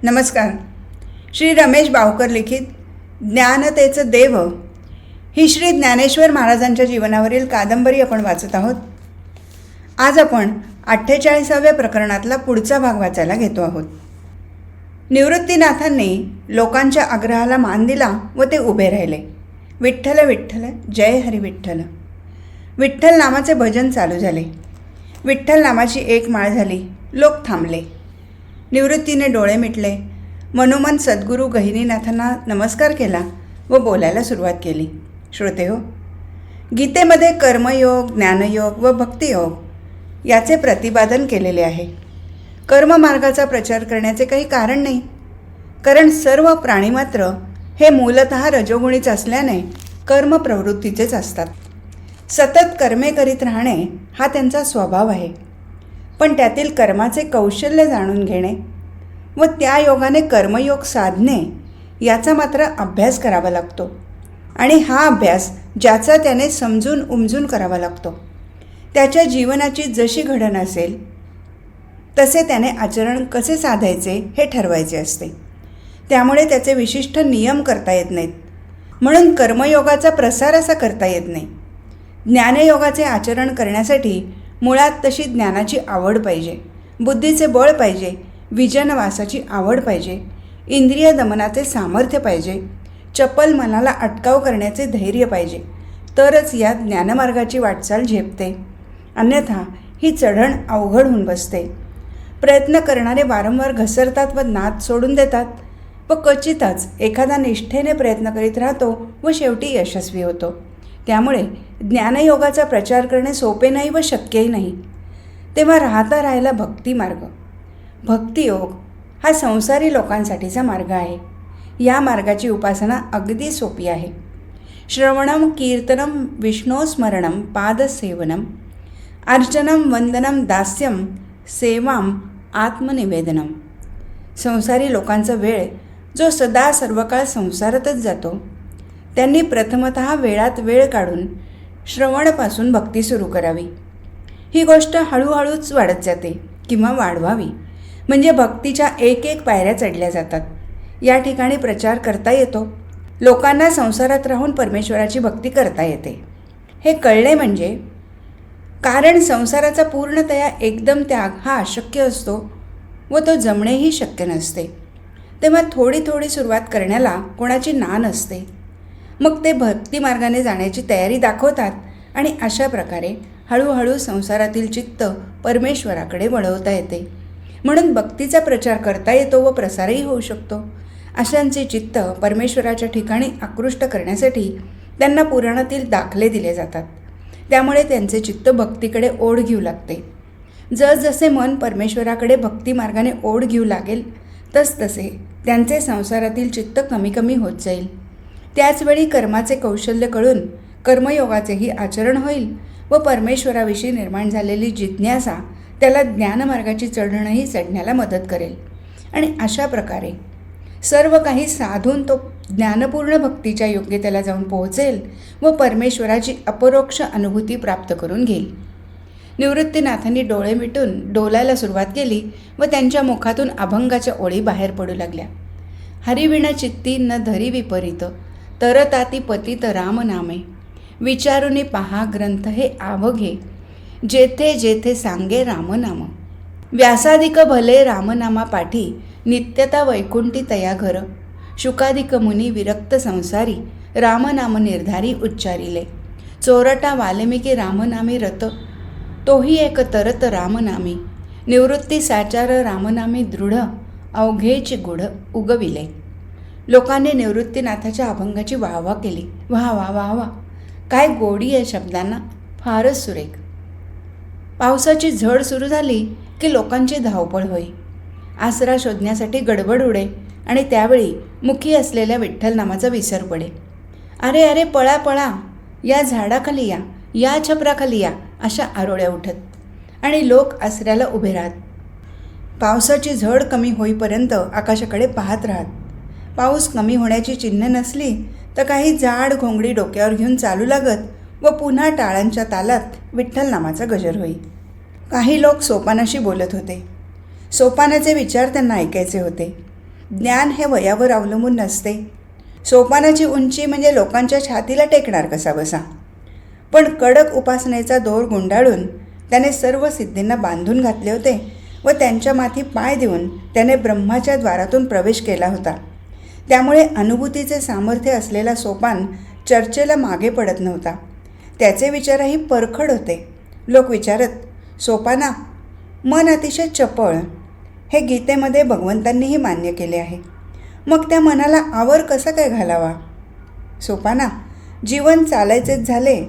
नमस्कार. श्री रमेश बावकर लिखित ज्ञानतेचं देव ही श्री ज्ञानेश्वर महाराजांच्या जीवनावरील कादंबरी आपण वाचत आहोत. आज आपण 48व्या प्रकरणातला पुढचा भाग वाचायला घेतो आहोत. निवृत्तीनाथांनी लोकांच्या आग्रहाला मान दिला व ते उभे राहिले. विठ्ठल विठ्ठल जय हरी विठ्ठल. विठ्ठल नामाचे भजन चालू झाले. विठ्ठल नामाची एक माळ झाली. लोक थांबले. निवृत्तीने डोळे मिटले. मनोमन सद्गुरू गहिनीनाथांना नमस्कार केला व बोलायला सुरुवात केली. श्रोतेहो, गीतेमध्ये कर्मयोग, ज्ञानयोग व भक्तियोग याचे प्रतिपादन केलेले आहे. कर्ममार्गाचा प्रचार करण्याचे काही कारण नाही, कारण सर्व प्राणीमात्र हे मूलतः रजोगुणीच असल्याने कर्मप्रवृत्तीचेच असतात. सतत कर्मे करीत राहणे हा त्यांचा स्वभाव आहे. पण त्यातील कर्माचे कौशल्य जाणून घेणे व त्या योगाने कर्मयोग साधणे याचा मात्र अभ्यास करावा लागतो. आणि हा अभ्यास ज्याचा त्याने समजून उमजून करावा लागतो. त्याच्या जीवनाची जशी घडण असेल तसे त्याने आचरण कसे साधायचे हे ठरवायचे असते. त्यामुळे त्याचे विशिष्ट नियम करता येत नाहीत. म्हणून कर्मयोगाचा प्रसार असा करता येत नाही. ज्ञानयोगाचे आचरण करण्यासाठी मुळात तशी ज्ञानाची आवड पाहिजे, बुद्धीचे बळ पाहिजे, विजनवासाची आवड पाहिजे, इंद्रिय दमनाचे सामर्थ्य पाहिजे, चपल मनाला अटकाव करण्याचे धैर्य पाहिजे. तरच या ज्ञानमार्गाची वाटचाल झेपते. अन्यथा ही चढण अवघड होऊन बसते. प्रयत्न करणारे वारंवार घसरतात व नाद सोडून देतात व क्वचितच एखादा निष्ठेने प्रयत्न करीत राहतो व शेवटी यशस्वी होतो. त्यामुळे ज्ञानयोगाचा प्रचार करणे सोपे नाही व शक्यही नाही. तेव्हा राहिला भक्तिमार्ग. भक्तियोग हा संसारी लोकांसाठीचा मार्ग आहे. या मार्गाची उपासना अगदी सोपी आहे. श्रवणम कीर्तनम विष्णोस्मरणम पादसेवनम अर्चनम वंदनम दास्यम सेवाम आत्मनिवेदनम. संसारी संसारी वेळ जो सदा सर्वकाळ संसारातच जातो त्यांनी प्रथमतः वेळात वेळ काढून श्रवणापासून भक्ती सुरू करावी. ही गोष्ट हळूहळूच वाढत जाते किंवा वाढवावी. म्हणजे भक्तीच्या एक एक पायऱ्या चढल्या जातात. या ठिकाणी प्रचार करता येतो. लोकांना संसारात राहून परमेश्वराची भक्ती करता येते हे कळले म्हणजे, कारण संसाराचा पूर्णतया एकदम त्याग हा अशक्य असतो व तो जमणेही शक्य नसते. तेव्हा थोडी थोडी सुरुवात करण्याला कोणाची ना नसते. मग ते भक्तिमार्गाने जाण्याची तयारी दाखवतात आणि अशा प्रकारे हळूहळू संसारातील चित्त परमेश्वराकडे वळवता येते. म्हणून भक्तीचा प्रचार करता येतो व प्रसारही होऊ शकतो. अशांचे चित्त परमेश्वराच्या ठिकाणी आकृष्ट करण्यासाठी त्यांना पुराणातील दाखले दिले जातात. त्यामुळे त्यांचे चित्त भक्तीकडे ओढ घेऊ लागते. जसजसे मन परमेश्वराकडे भक्तिमार्गाने ओढ घेऊ लागेल तसतसे त्यांचे संसारातील चित्त कमी कमी होत जाईल. त्याचवेळी कर्माचे कौशल्य कळून कर्मयोगाचेही आचरण होईल व परमेश्वराविषयी निर्माण झालेली जिज्ञासा त्याला ज्ञानमार्गाची चढणही चढण्याला मदत करेल. आणि अशा प्रकारे सर्व काही साधून तो ज्ञानपूर्ण भक्तीच्या योग्यतेला जाऊन पोहोचेल व परमेश्वराची अपरोक्ष अनुभूती प्राप्त करून घेईल. निवृत्तीनाथांनी डोळे मिटून डोलायला सुरुवात केली व त्यांच्या मुखातून अभंगाच्या ओळी बाहेर पडू लागल्या. हरिविण चित्ती न धरी विपरीत तरताती पतित राम नामे विचारुनी पहा ग्रंथ हे आवघे जेथे जेथे सांगे रामनाम. व्यासाधिक भले रामनामा पाठी नित्यता वैकुंठी तया घर शुकाधिक मुनी विरक्त संसारी रामनाम निर्धारी उच्चारिले. चोरटा वाल्मिकी रामनामी रत तोही एक तरत रामनामी निवृत्ती साचार रामनामी दृढ अवघेच गुढ उगविले. लोकांनी निवृत्तीनाथाच्या अभंगाची वाहवा केली. वाह वाह वाह वाह, काय गोडी या शब्दांना, फारच सुरेख. पावसाची झड सुरू झाली की लोकांची धावपळ होई. आसरा शोधण्यासाठी गडबड उडे आणि त्यावेळी मुखी असलेल्या विठ्ठल नामाचा विसर पडे. अरे अरे पळा पळा, या झाडाखाली या, या छपराखाली या, अशा आरोळ्या उठत आणि लोक आसऱ्याला उभे राहत. पावसाची झड कमी होईपर्यंत आकाशाकडे पाहत राहत. पाऊस कमी होण्याची चिन्ह नसली तर काही जाड घोंगडी डोक्यावर घेऊन चालू लागत व पुन्हा टाळांच्या तालात विठ्ठल नामाचा गजर होई. काही लोक सोपानाशी बोलत होते. सोपानाचे विचार त्यांना ऐकायचे होते. ज्ञान हे वयावर अवलंबून नसते. सोपानाची उंची म्हणजे लोकांच्या छातीला टेकणार कसा बसा. पण कडक उपासनेचा दोर गुंडाळून त्याने सर्व सिद्धींना बांधून घातले होते व त्यांच्या माथी पाय देऊन त्याने ब्रह्माच्या द्वारातून प्रवेश केला होता. त्यामुळे अनुभूतीचे सामर्थ्य असलेला सोपान चर्चेला मागे पडत नव्हता. त्याचे विचारही परखड होते. लोक विचारत, सोपाना, मन अतिशय चपळ. हे गीतेमध्ये भगवंतांनीही मान्य केले आहे. मग त्या मनाला आवर कसा काय घालावा? सोपाना, जीवन चालायचेच झाले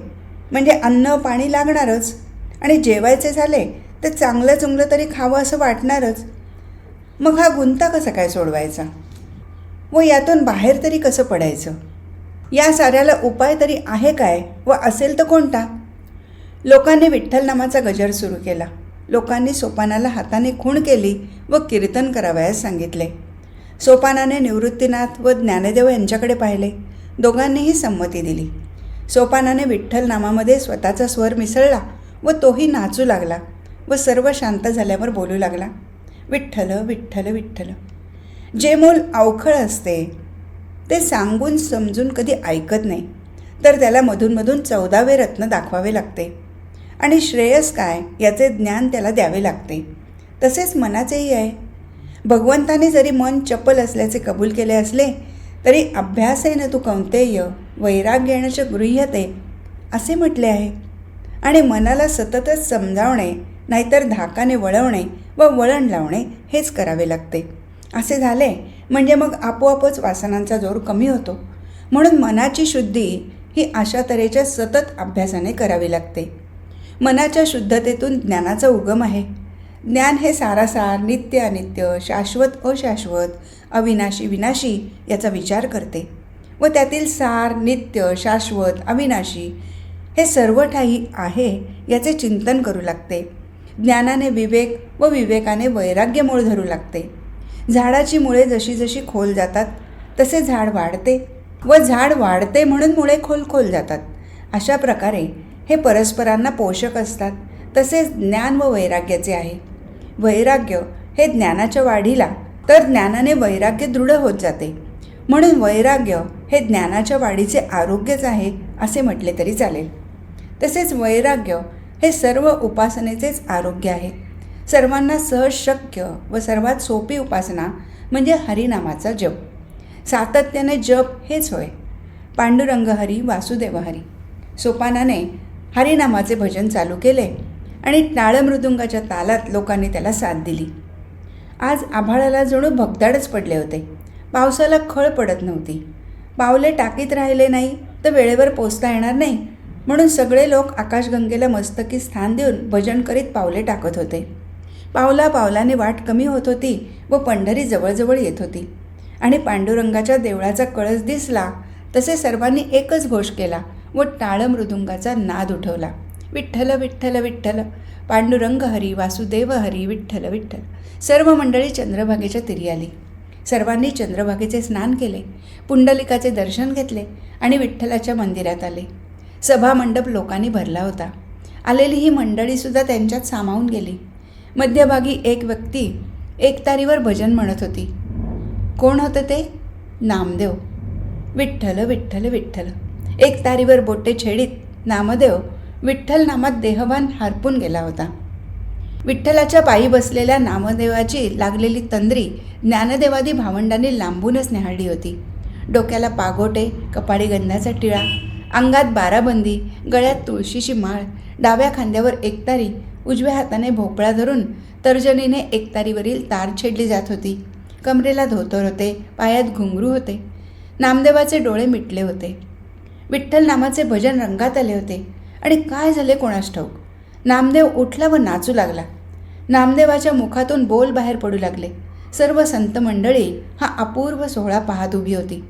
म्हणजे अन्न पाणी लागणारच, आणि जेवायचे झाले तर चांगलं चुंगलं तरी खावं असं वाटणारच. मग हा गुंता कसा काय सोडवायचा व यातून बाहेर तरी कसं पडायचं? या साऱ्याला उपाय तरी आहे काय व असेल तर कोणता? लोकांनी विठ्ठल नामाचा गजर सुरू केला. लोकांनी सोपानाला हाताने खूण केली व कीर्तन करावयास सांगितले. सोपानाने निवृत्तीनाथ व ज्ञानदेव यांच्याकडे पाहिले. दोघांनीही संमती दिली. सोपानाने विठ्ठल नामामध्ये स्वतःचा स्वर मिसळला व तोही नाचू लागला व सर्व शांत झाल्यावर बोलू लागला, विठ्ठल विठ्ठल विठ्ठल. जे मूल अवखळ असते ते सांगून समजून कधी ऐकत नाही, तर त्याला मधूनमधून 14वे रत्न दाखवावे लागते आणि श्रेयस काय याचे ज्ञान त्याला द्यावे लागते. तसेच मनाचेही आहे. भगवंताने जरी मन चपल असल्याचे कबूल केले असले तरी अभ्यासेन तू कौंतेय वैराग्येण च गृह्यते असे म्हटले आहे. आणि मनाला सततच समजावणे, नाहीतर धाकाने वळवणे व वळण लावणे हेच करावे लागते. असे झाले म्हणजे मग आपोआपच वासनांचा जोर कमी होतो. म्हणून मनाची शुद्धी ही अशा तऱ्हेच्या सतत अभ्यासाने करावी लागते. मनाच्या शुद्धतेतून ज्ञानाचा उगम आहे. ज्ञान हे सारासार, नित्य अनित्य, शाश्वत अशाश्वत, अविनाशी विनाशी याचा विचार करते व त्यातील सार, नित्य, शाश्वत, अविनाशी हे सर्व ठायी आहे याचे चिंतन करू लागते. ज्ञानाने विवेक व विवेकाने वैराग्य मूळ धरू लागते. झाडाची मुळे जशी जशी खोल जातात तसे झाड वाढते व झाड वाढते म्हणून मुळे खोल खोल जातात. अशा प्रकारे हे परस्परांना पोषक असतात. तसेच ज्ञान व वैराग्याचे आहे. वैराग्य हे ज्ञानाच्या वाढीला, तर ज्ञानाने वैराग्य दृढ होत जाते. म्हणून वैराग्य हे ज्ञानाच्या वाढीचे आरोग्यच आहे असे म्हटले तरी चालेल. तसेच वैराग्य हे सर्व उपासनेचेच आरोग्य आहे. सर्वांना सहज शक्य व सर्वात सोपी उपासना म्हणजे हरिनामाचा जप. सातत्याने जप हेच होय. पांडुरंग हरी वासुदेव हरी. सोपानाने हरिनामाचे भजन चालू केले आणि टाळमृदुंगाच्या तालात लोकांनी त्याला साथ दिली. आज आभाळाला जणू भगदाडच पडले होते. पावसाला खळ पडत नव्हती. पावले टाकीत राहिले नाही तर वेळेवर पोचता येणार नाही, म्हणून सगळे लोक आकाशगंगेला मस्तकी स्थान देऊन भजन करीत पावले टाकत होते. पावला पावलाने वाट कमी होत होती व पंढरी जवळजवळ येत होती. आणि पांडुरंगाच्या देवळाचा कळस दिसला तसे सर्वांनी एकच घोष केला व टाळमृदुंगाचा नाद उठवला, विठ्ठल विठ्ठल विठ्ठल, पांडुरंग हरी वासुदेव हरी विठ्ठल विठ्ठल. सर्व मंडळी चंद्रभागेच्या तीरी आली. सर्वांनी चंद्रभागेचे स्नान केले, पुंडलिकाचे दर्शन घेतले आणि विठ्ठलाच्या मंदिरात आले. सभामंडप लोकांनी भरला होता. आलेली ही मंडळीसुद्धा त्यांच्यात सामावून गेली. मध्यभागी एक व्यक्ती एकतारीवर भजन म्हणत होती. कोण होतं ते? नामदेव. विठ्ठल विठ्ठल विठ्ठल. एकतारीवर बोटे छेडीत नामदेव विठ्ठल नामात देहभान हरपून गेला होता. विठ्ठलाच्या पायी बसलेल्या नामदेवाची लागलेली तंद्री ज्ञानदेवादी भावंडांनी लांबूनच न्याहाळली होती. डोक्याला पागोटे, कपाळी गंधाचा टिळा, अंगात बाराबंदी, गळ्यात तुळशीची माळ, डाव्या खांद्यावर एकतारी, उजव्या हाताने भोपळा धरून तर्जनीने एकतारीवरील तार छेडली जात होती. कमरेला धोतर होते, पायात घुंगरू होते. नामदेवाचे डोळे मिटले होते. विठ्ठल नामाचे भजन रंगात आले होते आणि काय झाले कोणास ठाऊक. नामदेव उठला व नाचू लागला. नामदेवाच्या मुखातून बोल बाहेर पडू लागले. सर्व संत मंडळी हा अपूर्व सोहळा पाहत उभी होती.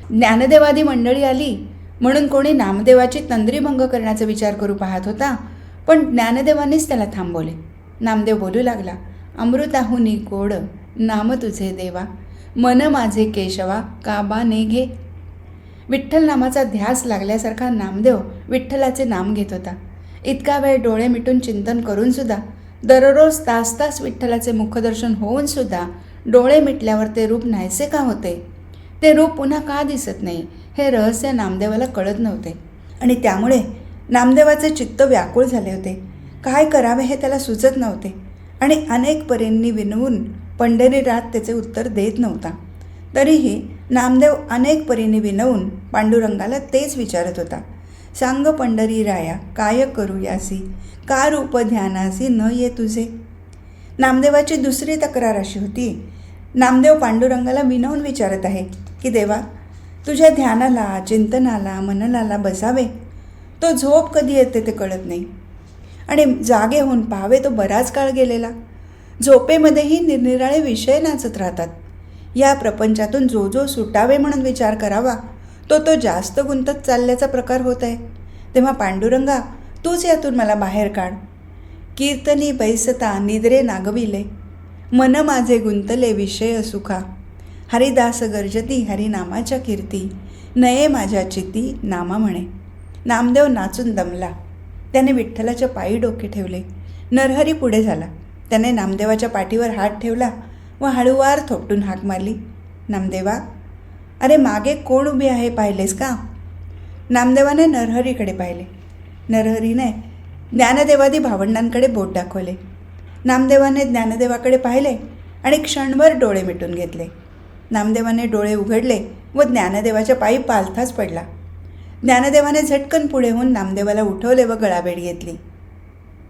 ज्ञानदेवादी मंडळी आली म्हणून कोणी नामदेवाची तंद्रीभंग करण्याचा विचार करू पाहत होता, पण ज्ञानदेवांनीच त्याला थांबवले. नामदेव बोलू लागला, अमृताहुनी गोड नाम तुझे देवा, मन माझे केशवा काबा ने घे. विठ्ठल नामाचा ध्यास लागल्यासारखा नामदेव विठ्ठलाचे नाम घेत होता. इतका वेळ डोळे मिटून चिंतन करूनसुद्धा, दररोज तास तास विठ्ठलाचे मुखदर्शन होऊनसुद्धा डोळे मिटल्यावर ते रूप नाहीसे का होते? ते रूप पुन्हा का दिसत नाही हे रहस्य नामदेवाला कळत नव्हते आणि त्यामुळे नामदेवाचे चित्त व्याकुळ झाले होते. काय करावे हे त्याला सुचत नव्हते आणि अनेक परींनी विनवून पंढरीनाथ त्याचे उत्तर देत नव्हता. तरीही नामदेव अनेक परींनी विनवून पांडुरंगाला तेच विचारत होता. सांग पंढरी राया काय करू यासी, का रूप ध्यानासी न ये तुझे. नामदेवाची दुसरी तक्रार अशी होती. नामदेव पांडुरंगाला विनवून विचारत आहे की देवा, तुझ्या ध्यानाला, चिंतनाला, मननाला बसावे, तो झोप कधी येते ते कळत नाही आणि जागे होऊन पाहावे तो बराच काळ गेलेला. झोपेमध्येही निरनिराळे विषय नाचत राहतात. या प्रपंचातून जो जो सुटावे म्हणून विचार करावा तो जास्त गुंतत चालल्याचा प्रकार होत आहे. तेव्हा पांडुरंगा, तूच यातून मला बाहेर काढ. कीर्तनी बैसता निद्रे नागविले, मन माझे गुंतले विषय सुखा. हरिदास गर्जती हरिनामाच्या कीर्ती, नये माझ्या चित्ती नामा म्हणे. नामदेव नाचून दमला. त्याने विठ्ठलाच्या पायी डोके ठेवले. नरहरी पुढे झाला. त्याने नामदेवाच्या पाठीवर हात ठेवला व हळूवार थोपटून हाक मारली, नामदेवा, अरे मागे कोण उभी आहे पाहिलेस का? नामदेवाने नरहरीकडे पाहिले. नरहरीने ज्ञानदेवादी भावंडांकडे बोट दाखवले. नामदेवाने ज्ञानदेवाकडे पाहिले आणि क्षणभर डोळे मिटून घेतले. नामदेवाने डोळे उघडले व ज्ञानदेवाच्या पायी पालथाच पडला. ज्ञानदेवाने झटकन पुढे होऊन नामदेवाला उठवले व गळाभेट घेतली.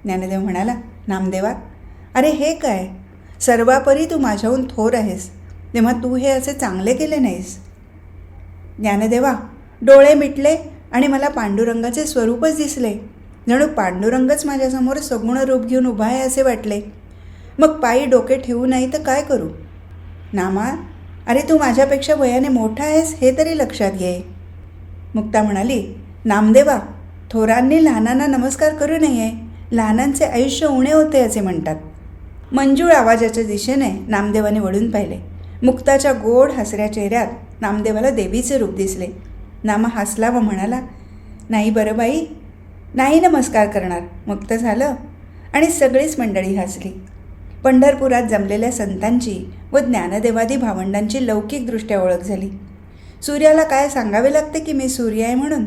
ज्ञानदेव म्हणाला, नामदेवा, अरे हे काय, सर्वापरी तू माझ्याहून थोर आहेस, तेव्हा तू हे असे चांगले केले नाहीस. ज्ञानदेवा, डोळे मिटले आणि मला पांडुरंगाचे स्वरूपच दिसले. जणू पांडुरंगच माझ्यासमोर सगुण रूप घेऊन उभा आहे असे वाटले. मग पायी डोके ठेवू नाही तर काय करू? नामा, अरे तू माझ्यापेक्षा वयाने मोठा आहेस हे तरी लक्षात घे. मुक्ता म्हणाली, नामदेवा, थोरांनी लहानांना नमस्कार करू नये, लहानांचे आयुष्य उणे होते असे म्हणतात. मंजूळ आवाजाच्या दिशेने नामदेवाने वळून पाहिले. मुक्ताच्या गोड हसऱ्या चेहऱ्यात नामदेवाला देवीचे रूप दिसले. नामा हसला व म्हणाला, नाही बरं बाई, नाही नमस्कार करणार. मुक्त झालं आणि सगळीच मंडळी हसली. पंढरपुरात जमलेल्या संतांची व ज्ञानदेवादी भावंडांची लौकिकदृष्ट्या ओळख झाली. सूर्याला काय सांगावे लागते की मी सूर्य आहे म्हणून,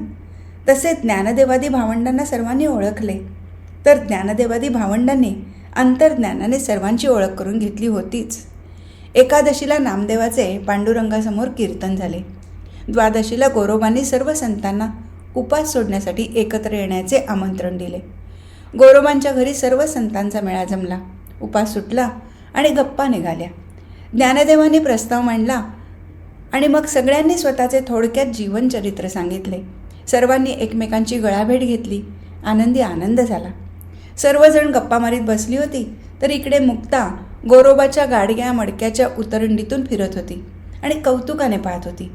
तसे ज्ञानदेवादी भावंडांना सर्वांनी ओळखले. तर ज्ञानदेवादी भावंडांनी अंतर्ज्ञानाने सर्वांची ओळख करून घेतली होतीच. एकादशीला नामदेवाचे पांडुरंगासमोर कीर्तन झाले. द्वादशीला गोरोबांनी सर्व संतांना उपास सोडण्यासाठी एकत्र येण्याचे आमंत्रण दिले. गोरोबांच्या घरी सर्व संतांचा मेळा जमला. उपास सुटला आणि गप्पा निघाल्या. ज्ञानदेवांनी प्रस्ताव मांडला आणि मग सगळ्यांनी स्वतःचे थोडक्यात जीवनचरित्र सांगितले. सर्वांनी एकमेकांची गळाभेट घेतली. आनंदी आनंद झाला. सर्वजण गप्पा मारीत बसली होती तर इकडे मुक्ता गोरोबाच्या गाडग्या मडक्याच्या उतरंडीतून फिरत होती आणि कौतुकाने पाहत होती.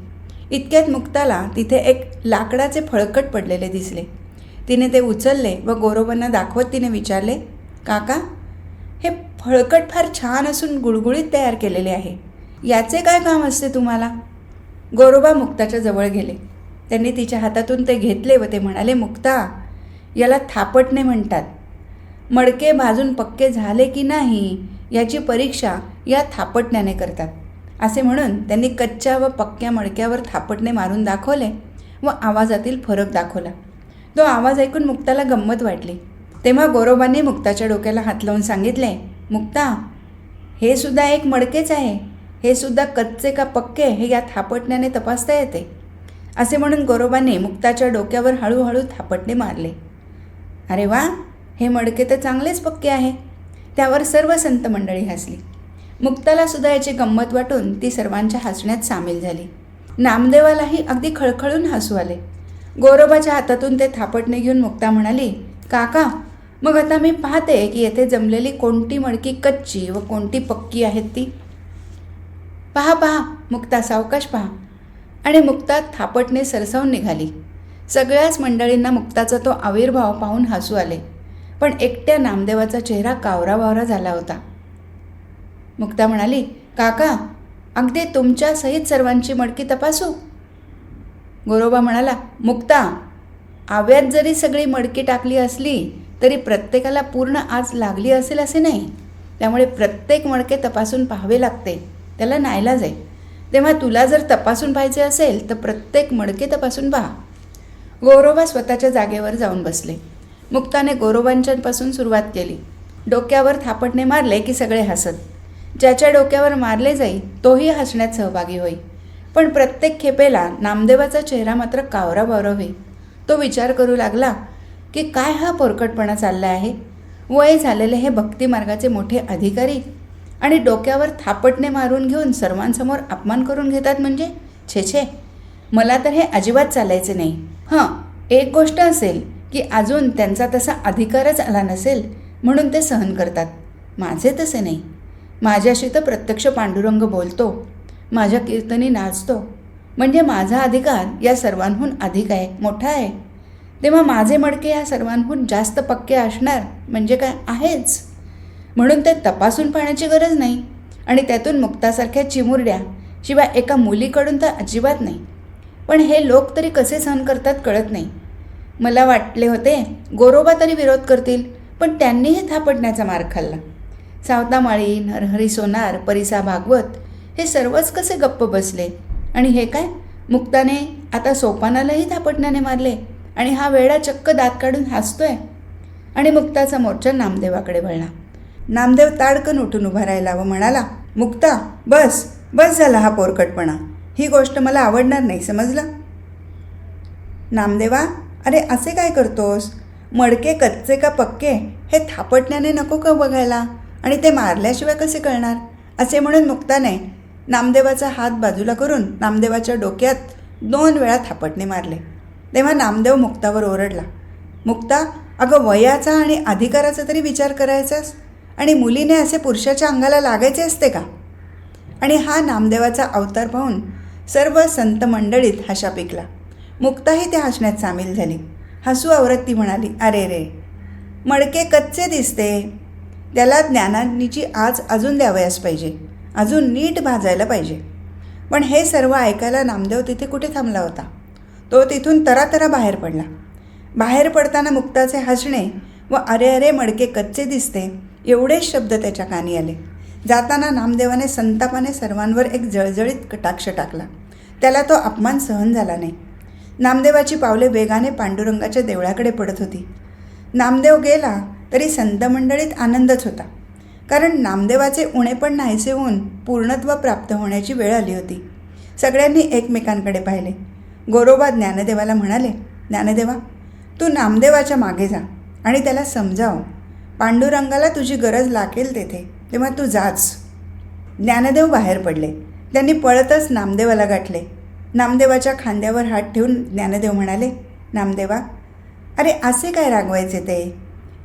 इतक्यात मुक्ताला तिथे एक लाकडाचे फळकट पडलेले दिसले. तिने ते उचलले व गोरोबांना दाखवत तिने विचारले, काका, हे फळकट फार छान असून गुळगुळीत तयार केलेले आहे, याचे काय काम असते तुम्हाला? गोरोबा मुक्ताच्या जवळ गेले. त्यांनी तिच्या हातातून ते घेतले व ते म्हणाले, मुक्ता, याला थापटणे म्हणतात. मडके भाजून पक्के झाले की नाही याची परीक्षा या थापटण्याने करतात. असे म्हणून त्यांनी कच्च्या व पक्क्या मडक्यावर थापटणे मारून दाखवले व आवाजातील फरक दाखवला. तो आवाज ऐकून मुक्ताला गंमत वाटली. तेव्हा गोरोबांनी मुक्ताच्या डोक्याला हात लावून सांगितले, मुक्ता, हे सुद्धा एक मडकेच आहे. हे सुद्धा कच्चे का पक्के हे या थापटण्याने तपासता येते. असे म्हणून गोरोबांनी मुक्ताच्या डोक्यावर हळूहळू थापटणे मारले. अरे वा, हे मडके तर चांगलेच पक्के आहे. त्यावर सर्व संत मंडळी हसली. मुक्ताला सुद्धा याची गंमत वाटून ती सर्वांच्या हसण्यात सामील झाली. नामदेवालाही अगदी खळखळून हसू आले. गोरोबाच्या हातातून ते थापटणे घेऊन मुक्ता म्हणाली, काका, मग आता मी पाहते की येथे जमलेली कोणती मडकी कच्ची व कोणती पक्की आहेत ती. पहा पहा, मुक्ता, सावकाश पहा. आणि मुक्ता थापटणे सरसावून निघाली. सगळ्याच मंडळींना मुक्ताचा तो आविर्भाव पाहून हसू आले, पण एकट्या नामदेवाचा चेहरा कावराबावरा झाला होता. मुक्ता म्हणाली, काका, अगदी तुमच्या सहित सर्वांची मडकी तपासू? गोरोबा म्हणाला, मुक्ता, आव्यात जरी सगळी मडकी टाकली असली तरी प्रत्येकाला पूर्ण आज लागली असेल असे नाही. त्यामुळे प्रत्येक मडके तपासून पाहावे लागते. त्याला नाईलाज आहे. तेव्हा तुला जर तपासून पाहायचे असेल तर प्रत्येक मडके तपासून पहा. गोरोबा स्वतःच्या जागेवर जाऊन बसले. मुक्ताने गोरोबांच्यापासून सुरुवात केली. डोक्यावर थापटणे मारले की सगळे हसत. ज्याच्या डोक्यावर मारले जाई तोही हसण्यात सहभागी होई. पण प्रत्येक खेपेला नामदेवाचा चेहरा मात्र कावराबावरा होई. तो विचार करू लागला की काय हा पोरकटपणा चालला आहे. वय झालेले हे भक्तिमार्गाचे मोठे अधिकारी आणि डोक्यावर थापटणे मारून घेऊन सर्वांसमोर अपमान करून घेतात म्हणजे छे छे. मला तर हे अजिबात चालायचे नाही. एक गोष्ट असेल की अजून त्यांचा तसा अधिकारच आला नसेल म्हणून ते सहन करतात. माझे तसे नाही. माझ्याशी तर प्रत्यक्ष पांडुरंग बोलतो, माझ्या कीर्तनी नाचतो, म्हणजे माझा अधिकार या सर्वांहून अधिक आहे, मोठा आहे. तेव्हा माझे मडके या सर्वांहून जास्त पक्के असणार म्हणजे काय आहेच. म्हणून ते तपासून पाहण्याची गरज नाही. आणि त्यातून मुक्तासारख्या चिमुरड्या शिवाय एका मुलीकडून तर अजिबात नाही. पण हे लोक तरी कसे सहन करतात कळत नाही. मला वाटले होते गोरोबा तरी विरोध करतील, पण त्यांनीही थापटण्याचा मार खाल्ला. सावतामाळी, नरहरी सोनार, परिसा भागवत हे सर्वच कसे गप्प बसले. आणि हे काय, मुक्ताने आता सोपानालाही थापटण्याने मारले आणि हा वेडा चक्क दात काढून हसतोय. आणि मुक्ताचा मोर्चा नामदेवाकडे वळला. नामदेव ताडकन उठून उभा राहिला व म्हणाला, मुक्ता बस बस झाला हा पोरकटपणा. ही गोष्ट मला आवडणार नाही, समजलं. नामदेवा, अरे असे काय करतोस. मडके कच्चे का पक्के हे थापटण्याने नको का बघायला, आणि ते मारल्याशिवाय कसे कळणार. असे म्हणून मुक्ताने नामदेवाचा हात बाजूला करून नामदेवाच्या डोक्यात 2 वेळा थापटणे मारले. तेव्हा नामदेव मुक्तावर ओरडला, मुक्ता, अगं वयाचा आणि अधिकाराचा तरी विचार करायचास, आणि मुलीने असे पुरुषाच्या अंगाला लागायचे असते का. आणि हा नामदेवाचा अवतार पाहून सर्व संत मंडळीत हशा पिकला. मुक्ताही त्या हसण्यात सामील झाली. हसू आवरत ती म्हणाली, अरे रे, मडके कच्चे दिसते, त्याला ज्ञानाची आज अजून द्यावयास पाहिजे, अजून नीट भाजायला पाहिजे. पण हे सर्व ऐकायला नामदेव तिथे कुठे थांबला होता. तो तिथून तरातरा बाहेर पडला. बाहेर पडताना मुक्ताचे हसणे व अरे अरे मडके कच्चे दिसते एवढेच शब्द त्याच्या कानी आले. जाताना नामदेवाने संतापाने सर्वांवर एक जळजळीत कटाक्ष टाकला. त्याला तो अपमान सहन झाला नाही. नामदेवाची पावले वेगाने पांडुरंगाच्या देवळाकडे पडत होती. नामदेव गेला तरी संत मंडळीत आनंदच होता, कारण नामदेवाचे उणेपण नाहीसे होऊन पूर्णत्व प्राप्त होण्याची वेळ आली होती. सगळ्यांनी एकमेकांकडे पाहिले. गोरोबा ज्ञानदेवाला म्हणाले, ज्ञानदेवा, तू नामदेवाच्या मागे जा आणि त्याला समजाव. पांडुरंगाला तुझी गरज लागेल तेथे, तेव्हा तू जाच. ज्ञानदेव बाहेर पडले. त्यांनी पळतच नामदेवाला गाठले. नामदेवाच्या खांद्यावर हात ठेवून ज्ञानदेव म्हणाले, नामदेवा, अरे असे काय रागवायचे ते,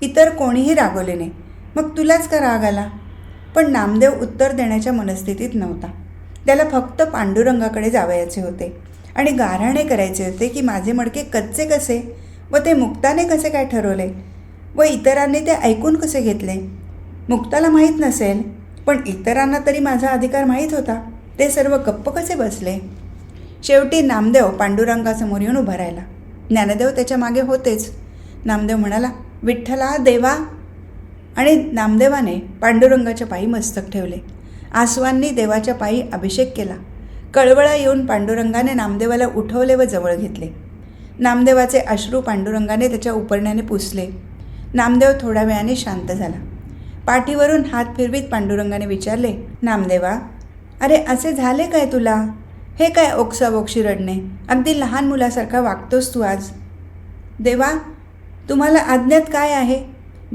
इतर कोणीही रागवले नाही, मग तुलाच का राग आला. पण नामदेव उत्तर देण्याच्या मनस्थितीत नव्हता. त्याला फक्त पांडुरंगाकडे जावयाचे होते आणि गाऱ्हाणे करायचे होते की माझे मडके कच्चे कसे व ते मुक्ताने कसे काय ठरवले व इतरांनी ते ऐकून कसे घेतले. मुक्ताला माहीत नसेल, पण इतरांना तरी माझा अधिकार माहीत होता. ते सर्व गप्प कसे बसले. शेवटी नामदेव पांडुरंगासमोर येऊन उभा राहिला. ज्ञानदेव त्याच्या मागे होतेच. नामदेव म्हणाला, विठ्ठला देवा. आणि नामदेवाने पांडुरंगाच्या पायी मस्तक ठेवले. आसवांनी देवाच्या पायी अभिषेक केला. कळवळा येऊन पांडुरंगाने नामदेवाला उठवले व जवळ घेतले. नामदेवाचे अश्रू पांडुरंगाने त्याच्या उपरण्याने पुसले. नामदेव थोड्या वेळाने शांत झाला. पाठीवरून हात फिरवीत पांडुरंगाने विचारले, नामदेवा, अरे असे झाले काय तुला. हे काय ओक्साबोक्षी रडणे, अगदी लहान मुलासारखा वागतोस तू आज. देवा, तुम्हाला अज्ञात काय आहे.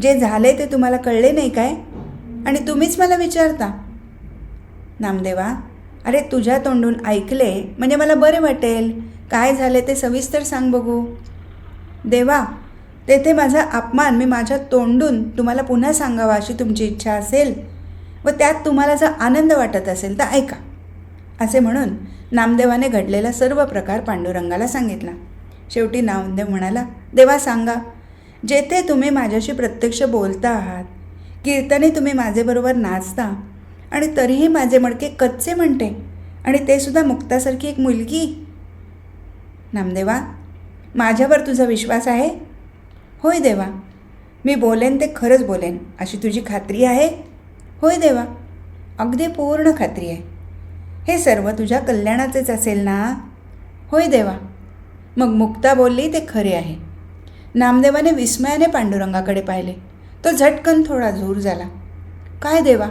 जे झाले ते तुम्हाला कळले नाही काय, आणि तुम्हीच मला विचारता. नामदेवा, अरे तुझ्या तोंडून ऐकले म्हणजे मला बरे वाटेल. काय झाले ते सविस्तर सांग बघू. देवा, तेथे माझा अपमान मी माझ्या तोंडून तुम्हाला पुन्हा सांगावा अशी तुमची इच्छा असेल व त्यात तुम्हाला जर आनंद वाटत असेल तर ऐका. असे म्हणून नामदेवाने घडलेला सर्व प्रकार पांडुरंगाला सांगितला. शेवटी नामदेव म्हणाला, देवा सांगा, जेथे तुम्ही माझ्याशी प्रत्यक्ष बोलता आहात, कीर्तने तुम्ही माझेबरोबर नाचता, आणि तरीही माझे मडके कच्चे म्हणते, आणि ते सुद्धा मुक्तासारखी एक मुलगी. नामदेवा, माझ्यावर तुझा विश्वास आहे. होय देवा, मी बोलेन ते खरंच बोलेन अशी तुझी खात्री आहे. होय देवा, अगदी पूर्ण खात्री आहे. हे सर्व तुझ्या कल्याणाचेच असेल ना? होय देवा. मग मुक्ता बोलली, ते खरे आहे. नामदेवाने विस्मयाने पांडुरंगाकडे पाहिले. तो झटकन थोडा दूर झाला. काय देवा,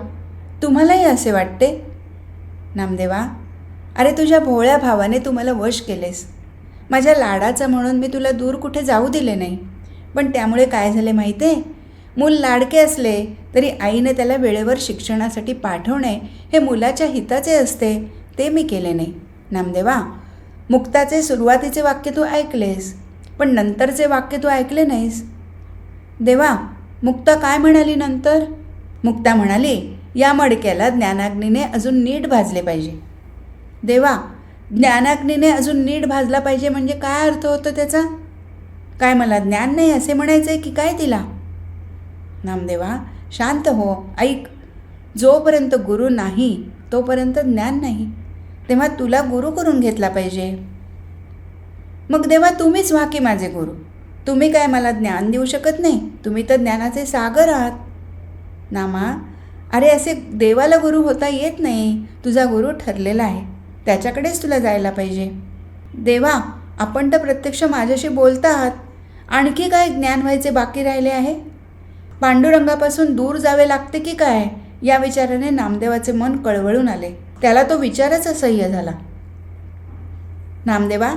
तुम्हालाही असे वाटते? नामदेवा, अरे तुझ्या भोळ्या भावाने तू मला वश केलेस. माझ्या लाडाचा म्हणून मी तुला दूर कुठे जाऊ दिले नाही. पण त्यामुळे काय झाले माहिती आहे? मूल लाडके असले तरी आईने त्याला वेळेवर शिक्षणासाठी पाठवणे हे मुलाच्या हिताचे असते, ते मी केले नाही. नामदेवा, मुक्ताचे सुरुवातीचे वाक्य तू ऐकलेस, पण नंतरचे वाक्य तू ऐकले नाहीस. देवा, मुक्ता काय म्हणाली नंतर? मुक्ता म्हणाली, या मडक्याला ज्ञानाग्नीने अजून नीट भाजले पाहिजे. देवा, ज्ञानाग्नीने अजून नीट भाजला पाहिजे म्हणजे काय अर्थ होतो त्याचा? काय मला ज्ञान नाही असे म्हणायचे की काय तिला? नामदेवा, शांत हो, ऐक. जोपर्यंत गुरु नाही तोपर्यंत ज्ञान नाही. तेव्हा तुला गुरु करून घेतला पाहिजे. मग देवा, तुम्हीच व्हा की माझे गुरु. तुम्ही काय मला ज्ञान देऊ शकत नाही? तुम्ही तर ज्ञानाचे सागर आहात. नामा, अरे असे देवाला गुरु होता येत नाही. तुझा गुरु ठरलेला आहे, त्याच्याकडेच तुला जायला पाहिजे. देवा, आपण तर प्रत्यक्ष माझ्याशी बोलता आहात. आणखी काय ज्ञान व्हायचे बाकी राहिले आहे? पांडुरंगापासून दूर जावे लागते की काय? या विचाराने नामदेवाचे मन कळवळून आले. त्याला तो विचारच असह्य झाला. नामदेवा,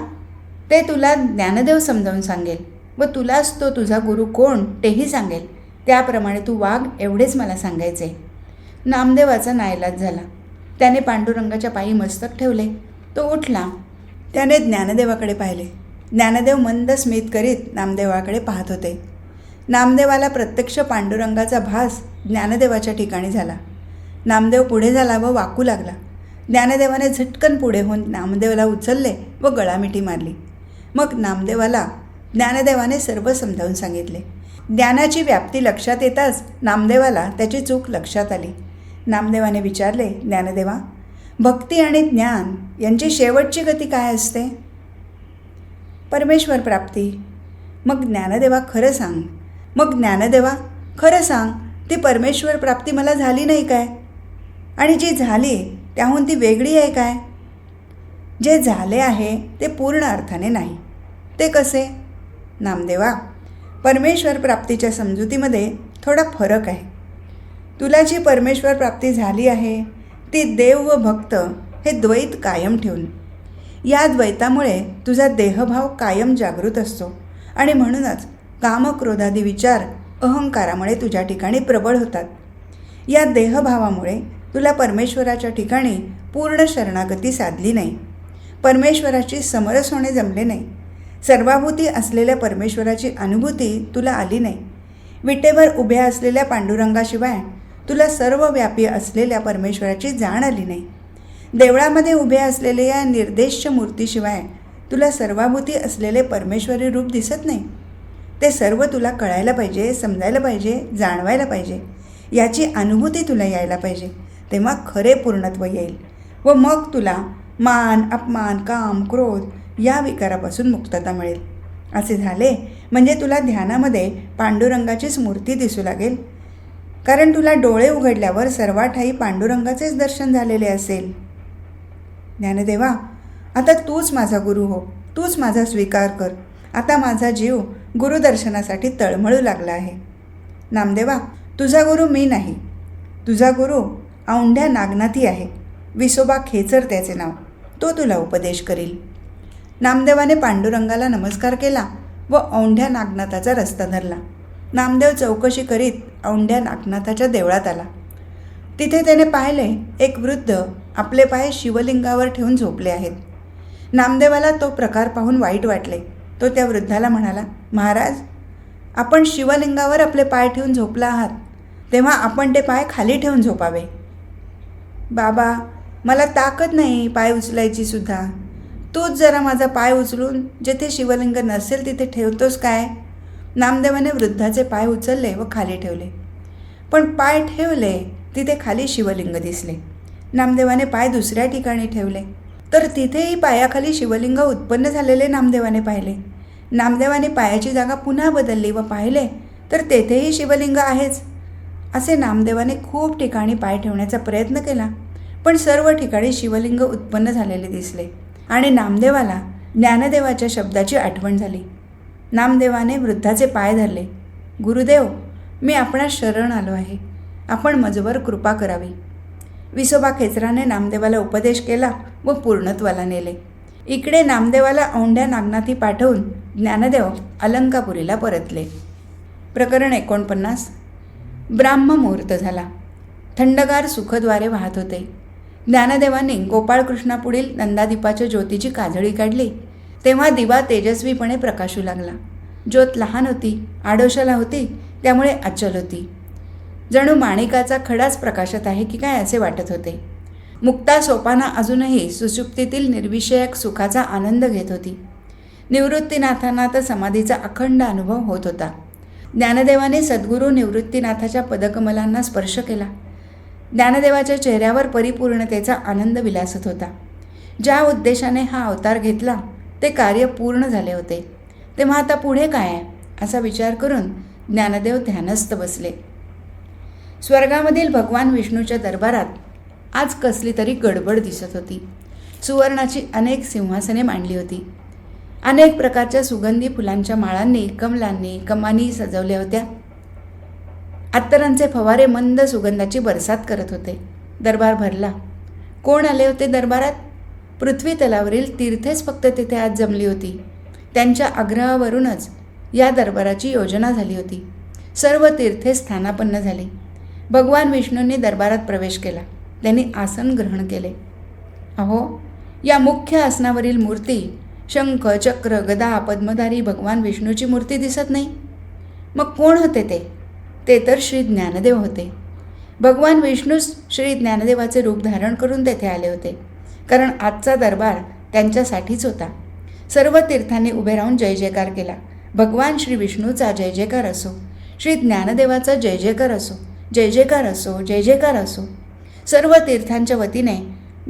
ते तुला ज्ञानदेव समजावून सांगेल व तुलाच तो तुझा गुरु कोण तेही सांगेल. त्याप्रमाणे तू वाघ, एवढेच मला सांगायचे. नामदेवाचा नाईलाज झाला. त्याने पांडुरंगाच्या पायी मस्तक ठेवले. तो उठला. त्याने ज्ञानदेवाकडे पाहिले. ज्ञानदेव मंद स्मित करीत नामदेवाकडे पाहत होते. नामदेवाला प्रत्यक्ष पांडुरंगाचा भास ज्ञानदेवाच्या ठिकाणी झाला. नामदेव पुढे झाला व वाकू लागला. ज्ञानदेवाने झटकन पुढे होऊन नामदेवाला उचलले व गळामिठी मारली. मग ज्ञानदेवाने सर्व समजावून सांगितले. ज्ञानाची व्याप्ती लक्षात येताच नामदेवाला त्याची चूक लक्षात आली. नामदेवाने विचारले, ज्ञानदेवा, भक्ती आणि ज्ञान यांची शेवटची गती काय असते? परमेश्वर प्राप्ती. मग ज्ञानदेवा खरं सांग, ती परमेश्वर प्राप्ती मला झाली नाही काय? आणि जी झाली त्याहून ती वेगळी आहे काय? जे झाले आहे ते पूर्ण अर्थाने नाही. ते कसे? नामदेवा, परमेश्वर प्राप्तीच्या समजुतीमध्ये थोडा फरक आहे. तुला जी परमेश्वर प्राप्ती झाली आहे ती देव व भक्त हे द्वैत कायम ठेवून. या द्वैतामुळे तुझा देहभाव कायम जागृत असतो आणि म्हणूनच कामक्रोधादी विचार अहंकारामुळे तुझ्या ठिकाणी प्रबळ होतात. या देहभावामुळे तुला परमेश्वराच्या ठिकाणी पूर्ण शरणागती साधली नाही. परमेश्वराची समरस होणे जमले नाही. सर्वाभूती असलेल्या परमेश्वराची अनुभूती तुला आली नाही. विटेवर उभ्या असलेल्या पांडुरंगाशिवाय तुला सर्वव्यापी असलेल्या परमेश्वराची जाण आली नाही. देवळामध्ये उभे असलेल्या या निर्देश्य मूर्तीशिवाय तुला सर्वाभूती असलेले परमेश्वरी रूप दिसत नाही. ते सर्व तुला कळायला पाहिजे, समजायला पाहिजे, जाणवायला पाहिजे. याची अनुभूती तुला यायला पाहिजे. तेव्हा खरे पूर्णत्व येईल व मग तुला मान, अपमान, काम, क्रोध या विकारापासून मुक्तता मिळेल. असे झाले म्हणजे तुला ध्यानामध्ये पांडुरंगाचीच मूर्ती दिसू लागेल. कारण तुला डोळे उघडल्यावर सर्वाठाई पांडुरंगाचेच दर्शन झालेले असेल. ज्ञानदेवा, आता तूच माझा गुरु हो. तूच माझा स्वीकार कर. आता माझा जीव गुरुदर्शनासाठी तळमळू लागला आहे. नामदेवा, तुझा गुरु मी नाही. तुझा गुरु औंढ्या नागनाथी आहे. विसोबा खेचर त्याचे नाव. तो तुला उपदेश करील. नामदेवाने पांडुरंगाला नमस्कार केला व औंढ्या नागनाथाचा रस्ता धरला. नामदेव चौकशी करीत औंढ्या नागनाथाच्या देवळात आला. तिथे त्याने पाहिले एक वृद्ध आपले पाय शिवलिंगावर ठेवून झोपले आहेत. नामदेवाला तो प्रकार पाहून वाईट वाटले. तो त्या वृद्धाला म्हणाला, महाराज, आपण शिवलिंगावर आपले पाय ठेवून झोपला आहात, तेव्हा आपण ते पाय खाली ठेवून झोपावे. बाबा, मला ताकद नाही पाय उचलायची सुद्धा. तूच जरा माझा पाय उचलून जेथे शिवलिंग नसेल तिथे ठेवतोस काय? नामदेवाने वृद्धाचे पाय उचलले व खाली ठेवले. पण पाय ठेवले तिथे खाली शिवलिंग दिसले. नामदेवाने पाय दुसऱ्या ठिकाणी ठेवले तर तिथेही पायाखाली शिवलिंग उत्पन्न झालेले नामदेवाने पाहिले. नामदेवाने पायाची जागा पुन्हा बदलली व पाहिले तर तेथेही शिवलिंग आहेच. असे नामदेवाने खूप ठिकाणी पाय ठेवण्याचा प्रयत्न केला, पण सर्व ठिकाणी शिवलिंग उत्पन्न झालेले दिसले आणि नामदेवाला ज्ञानदेवाच्या शब्दाची आठवण झाली. नामदेवाने वृद्धाचे पाय धरले. गुरुदेव, मी आपणास शरण आलो आहे. आपण मजवर कृपा करावी. विसोबा खेचराने नामदेवाला उपदेश केला व पूर्णत्वाला नेले. इकडे नामदेवाला औंढ्या नागनाथी पाठवून ज्ञानदेव अलंकापुरीला परतले. प्रकरण 49. ब्राह्ममुहूर्त झाला. थंडगार सुखद्वारे वाहत होते. ज्ञानदेवांनी गोपाळकृष्णापुढील नंदादीपाच्या ज्योतीची काजळी काढली तेव्हा दिवा तेजस्वीपणे प्रकाशू लागला. ज्योत लहान होती, आडोशाला होती, त्यामुळे अचल होती. जणू माणिकाचा खडाच प्रकाशत आहे की काय असे वाटत होते. मुक्ता सोपाना अजूनही सुषुप्तीतील निर्विषयक सुखाचा आनंद घेत होती. निवृत्तीनाथांना तर समाधीचा अखंड अनुभव होत होता. ज्ञानदेवाने सद्गुरू निवृत्तीनाथाच्या पदकमलांना स्पर्श केला. ज्ञानदेवाच्या चेहऱ्यावर परिपूर्णतेचा आनंद विलासत होता. ज्या उद्देशाने हा अवतार घेतला ते कार्य पूर्ण झाले होते. तेव्हा आता पुढे काय आहे असा विचार करून ज्ञानदेव ध्यानस्थ बसले. स्वर्गामधील भगवान विष्णूच्या दरबारात आज कसली तरी गडबड दिसत होती. सुवर्णाची अनेक सिंहासने मांडली होती. अनेक प्रकारच्या सुगंधी फुलांच्या माळांनी, कमलांनी, कमानी सजवल्या होत्या. अत्तरांचे फवारे मंद सुगंधाची बरसात करत होते. दरबार भरला. कोण आले होते दरबारात? पृथ्वी तलावरील तीर्थेच फक्त तिथे आज जमली होती. त्यांच्या आग्रहावरूनच या दरबाराची योजना झाली होती. सर्व तीर्थे स्थानापन्न झाली. भगवान विष्णूंनी दरबारात प्रवेश केला. त्यांनी आसन ग्रहण केले. अहो, या मुख्य आसनावरील मूर्ती शंख, चक्र, गदा, पद्मधारी भगवान विष्णूची मूर्ती दिसत नाही. मग कोण होते ते? ते तर श्री ज्ञानदेव होते. भगवान विष्णूच श्री ज्ञानदेवाचे रूप धारण करून तेथे आले होते, कारण आजचा दरबार त्यांच्यासाठीच होता. सर्व तीर्थांनी उभे राहून जय जयकार केला. भगवान श्री विष्णूचा जय जयकार असो, श्री ज्ञानदेवाचा जय जयकार असो, जय जयकार असो, जय जयकार असो. सर्व तीर्थांच्या वतीने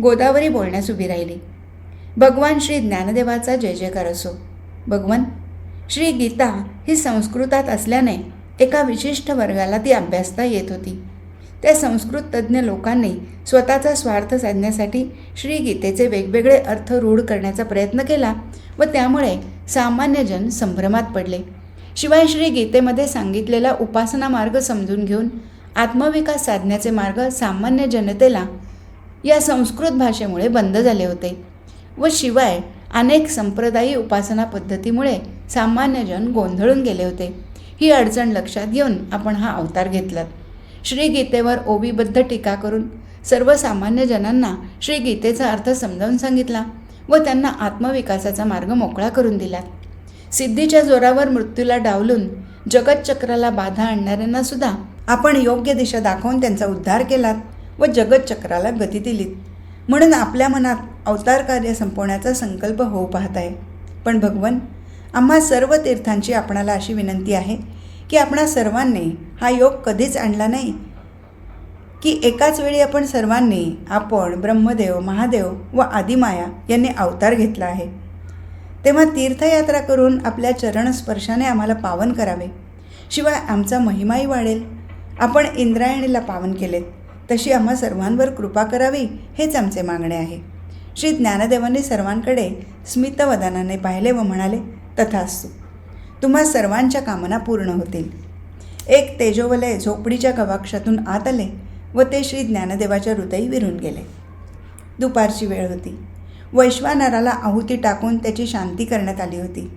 गोदावरी बोलण्यास उभी राहिली. भगवान श्री ज्ञानदेवाचा जय जयकार असो. भगवान श्री गीता ही संस्कृतात असल्याने एका विशिष्ट वर्गाला ती अभ्यासता येत होती. त्या संस्कृत तज्ज्ञ लोकांनी स्वतःचा स्वार्थ साधण्यासाठी श्री गीतेचे वेगवेगळे अर्थ रूढ करण्याचा प्रयत्न केला व त्यामुळे सामान्यजन संभ्रमात पडले. शिवाय श्री गीतेमध्ये सांगितलेला उपासना मार्ग समजून घेऊन आत्मविकास साधण्याचे मार्ग सामान्य जनतेला या संस्कृत भाषेमुळे बंद झाले होते व शिवाय अनेक संप्रदायी उपासना पद्धतीमुळे सामान्यजन गोंधळून गेले होते. ही अडचण लक्षात घेऊन आपण हा अवतार घेतलात. श्री गीतेवर ओवीबद्ध टीका करून सर्वसामान्य जनांना श्री गीतेचा अर्थ समजावून सांगितला व त्यांना आत्मविकासाचा मार्ग मोकळा करून दिला. सिद्धीच्या जोरावर मृत्यूला डावलून जगतचक्राला बाधा आणणाऱ्यांना सुद्धा आपण योग्य दिशा दाखवून त्यांचा उद्धार केलात व जगतचक्राला गती दिलीत. म्हणून आपल्या मनात अवतार कार्य संपवण्याचा संकल्प होऊ पाहत आहे. पण भगवन, आम्हा सर्व तीर्थांची आपणाला अशी विनंती आहे की आपणा सर्वांनी हा योग कधीच आणला नाही की एकाच वेळी आपण सर्वांनी, आपण, ब्रह्मदेव, महादेव व आदिमाया यांनी अवतार घेतला आहे. तेव्हा तीर्थयात्रा करून आपल्या चरणस्पर्शाने आम्हाला पावन करावे. शिवाय आमचा महिमाही वाढेल. आपण इंद्रायणीला पावन केलेत, तशी आम्हा सर्वांवर कृपा करावी हेच आमचे मागणे आहे. श्री ज्ञानदेवांनी सर्वांकडे स्मितवदनाने पाहिले व म्हणाले, तथास्तु. तुम्हा सर्वांच्या कामना पूर्ण होतील. एक तेजोवलय झोपडीच्या गवाक्षातून आत आले व ते श्री ज्ञानदेवाच्या हृदयी विरून गेले. दुपारची वेळ होती. वैश्वानराला आहुती टाकून त्याची शांती करण्यात आली होती.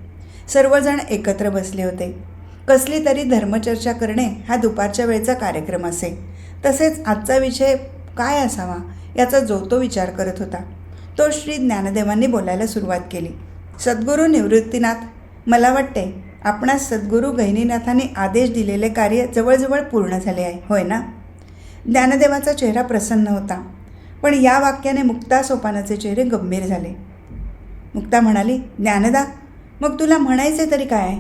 सर्वजण एकत्र बसले होते. कसली तरी धर्मचर्चा करणे हा दुपारच्या वेळचा कार्यक्रम असे. तसेच आजचा विषय काय असावा याचा जो तो विचार करत होता. तो श्री ज्ञानदेवांनी बोलायला सुरुवात केली. सद्गुरू निवृत्तीनाथ, मला वाटते आपणास सद्गुरू गहिनीनाथांनी आदेश दिलेले कार्य जवळजवळ पूर्ण झाले आहे, होय ना? ज्ञानदेवाचा चेहरा प्रसन्न होता, पण या वाक्याने मुक्ता सोपानाचे चेहरे गंभीर झाले. मुक्ता म्हणाली, ज्ञानदा, मग तुला म्हणायचे तरी काय?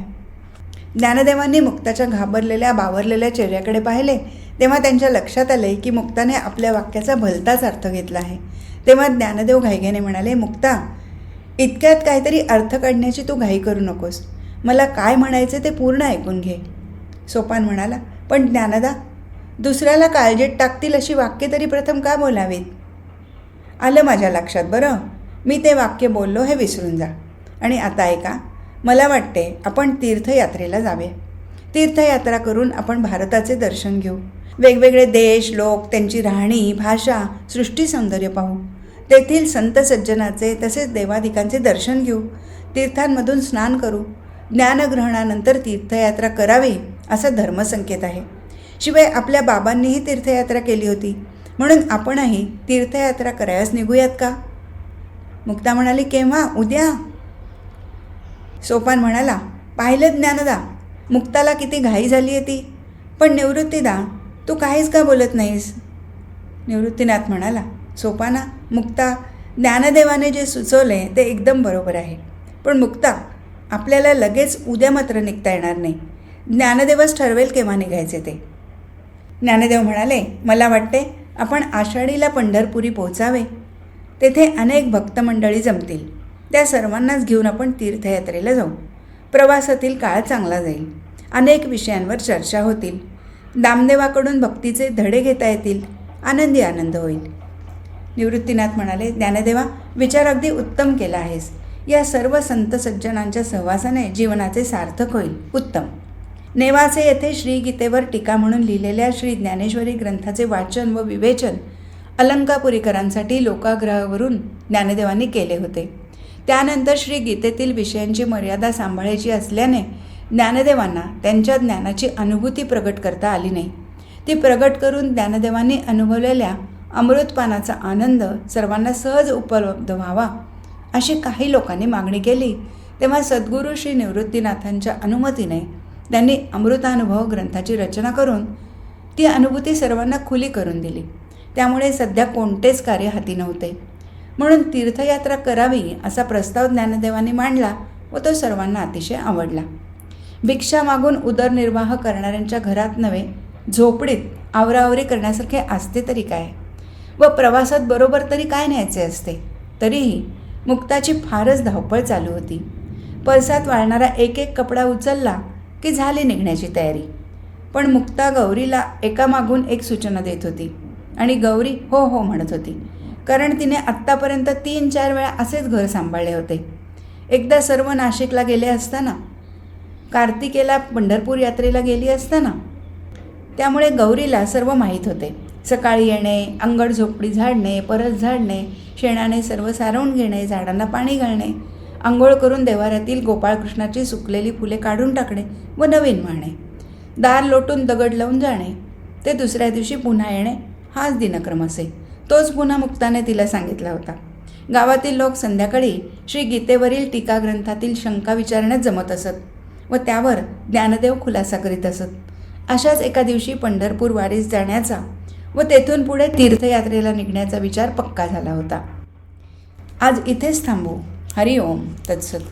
ज्ञानदेवांनी मुक्ताच्या घाबरलेल्या बावरलेल्या चेहऱ्याकडे पाहिले तेव्हा त्यांच्या लक्षात आले की मुक्ताने आपल्या वाक्याचा भलताच अर्थ घेतला आहे. तेव्हा ज्ञानदेव घाईघाईने म्हणाले, मुक्ता, इतक्यात काहीतरी अर्थ काढण्याची तू घाई करू नकोस. मला काय म्हणायचे ते पूर्ण ऐकून घे. सोपान म्हणाला, पण ज्ञानदा, दुसऱ्याला काळजीत टाकतील अशी वाक्ये तरी प्रथम का बोलावीत? आलं माझ्या लक्षात बरं. मी ते वाक्य बोललो हे विसरून जा. आणि आता ऐका, मला वाटते आपण तीर्थयात्रेला जावे. तीर्थयात्रा करून आपण भारताचे दर्शन घेऊ. वेगवेगळे देश, लोक, त्यांची राहणी, भाषा, सृष्टी सौंदर्य पाहू. तेथील संत सज्जनाचे तसेच देवादिकांचे दर्शन घेऊ. तीर्थांमधून स्नान करू. ज्ञानग्रहणानंतर तीर्थयात्रा करावी असा धर्मसंकेत आहे. शिवाय आपल्या बाबांनीही तीर्थयात्रा केली होती, म्हणून आपणही तीर्थयात्रा करायला निघूयात का? मुक्ता म्हणाली, केव्हा? उद्या? सोपान म्हणाला, पाहिलं ज्ञानदा, मुक्ताला किती घाई झाली आहे ती. पण निवृत्तीदा, तू काहीच का बोलत नाहीस? निवृत्तीनाथ म्हणाला, सोपाना, मुक्ता, ज्ञानदेवाने जे सुचवले ते एकदम बरोबर आहे. पण मुक्ता, आपल्याला लगेच उद्या मात्र निघता येणार नाही. ज्ञानदेवच ठरवेल केव्हा निघायचे ते. ज्ञानदेव म्हणाले, मला वाटते आपण आषाढीला पंढरपुरी पोहोचावे. तेथे अनेक भक्तमंडळी जमतील. त्या सर्वांनाच घेऊन आपण तीर्थयात्रेला जाऊ. प्रवासातील काळ चांगला जाईल. अनेक विषयांवर चर्चा होतील. दामदेवाकडून भक्तीचे धडे घेता येतील. आनंदी आनंद होईल. निवृत्तीनाथ म्हणाले, ज्ञानदेवा, विचार अगदी उत्तम केला आहेस. या सर्व संत सज्जनांच्या सहवासाने जीवनाचे सार्थक होईल. उत्तम. नेवासे येथे श्रीगीतेवर टीका म्हणून लिहिलेल्या श्री ज्ञानेश्वरी ग्रंथाचे वाचन व विवेचन अलंकापुरीकरांसाठी लोकाग्रहावरून ज्ञानदेवांनी केले होते. त्यानंतर श्री गीतेतील विषयांची मर्यादा सांभाळायची असल्याने ज्ञानदेवांना त्यांच्या ज्ञानाची अनुभूती प्रगट करता आली नाही. ती प्रगट करून ज्ञानदेवांनी अनुभवलेल्या अमृतपानाचा आनंद सर्वांना सहज उपलब्ध व्हावा अशी काही लोकांनी मागणी केली. तेव्हा सद्गुरू श्री निवृत्तीनाथांच्या अनुमतीने त्यांनी अमृतानुभव ग्रंथाची रचना करून ती अनुभूती सर्वांना खुली करून दिली. त्यामुळे सध्या कोणतेच कार्य हाती नव्हते. म्हणून तीर्थयात्रा करावी असा प्रस्ताव ज्ञानदेवांनी मांडला व तो सर्वांना अतिशय आवडला. भिक्षा मागून उदरनिर्वाह करणाऱ्यांच्या घरात नव्हे, झोपडीत आवराआवरी करण्यासारखे असते तरी काय, व प्रवासात बरोबर तरी काय न्यायचे असते. तरीही मुक्ताची फारच धावपळ चालू होती. पळसात वाळणारा एक एक कपडा उचलला की झाली निघण्याची तयारी. पण मुक्ता गौरीला एकामागून एक सूचना देत होती आणि गौरी हो हो म्हणत होती. कारण तिने आत्तापर्यंत 3-4 वेळा असेच घर सांभाळले होते. एकदा सर्व नाशिकला गेले असताना, कार्तिकेला पंढरपूर यात्रेला गेली असताना. त्यामुळे गौरीला सर्व माहीत होते. सकाळी येणे, अंगड झोपडी झाडणे, परत झाडणे, शेणाने सर्व सारवून घेणे, झाडांना पाणी घालणे, आंघोळ करून देवाऱ्यातील गोपाळकृष्णाची सुकलेली फुले काढून टाकणे व नवीन वाहणे, दार लोटून दगड लावून जाणे, ते दुसऱ्या दिवशी पुन्हा येणे, हाच दिनक्रम असे. तोच पुन्हा मुक्ताने तिला सांगितला होता. गावातील लोक संध्याकाळी श्री गीतेवरील टीका ग्रंथातील शंका विचारण्यात जमत असत व त्यावर ज्ञानदेव खुलासा करीत असत. अशाच एका दिवशी पंढरपूर वारीस जाण्याचा व तेथून पुढे तीर्थयात्रेला निघण्याचा विचार पक्का झाला होता. आज इथेच थांबू. हरिओम तत्सत.